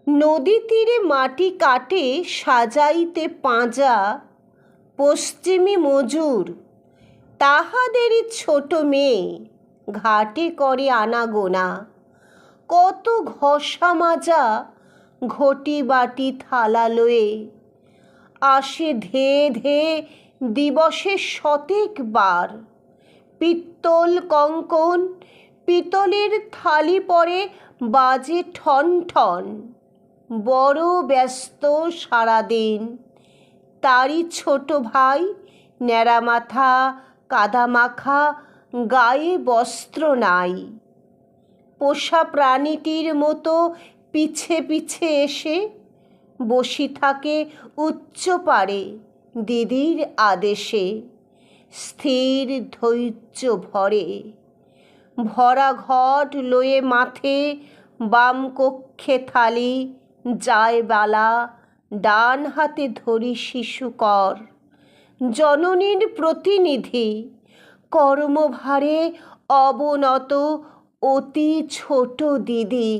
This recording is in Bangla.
নদী তীরে মাটি কাটে সাজাইতে পাঁজা পশ্চিমী মজুর, তাহাদেরই ছোট মেয়ে ঘাটে করে আনাগোনা। কত ঘষা মাজা ঘটি বাটি থালা লয়ে আসে ধেয়ে ধেয়ে দিবসে শতেক বার। পিত্তল কঙ্কন পিতলের থালি পরে বাজে ঠন ঠন। বড় ব্যস্ত সারাদিন, তারই ছোট ভাই ন্যাড়া মাথা কাদা মাখা, গায়ে বস্ত্র নাই। পোষা প্রাণীটির মতো পিছে পিছে এসে বসি থাকে উচ্চ পারে দিদির আদেশে। স্থির ধৈর্য ভরে ভরা ঘট লয়ে মাথে, বাম কক্ষে থালি যায় বালা, ডান হাতে ধরি শিশুকর। জননীর প্রতিনিধি কর্মভারে অবনত অতি ছোট দিদি।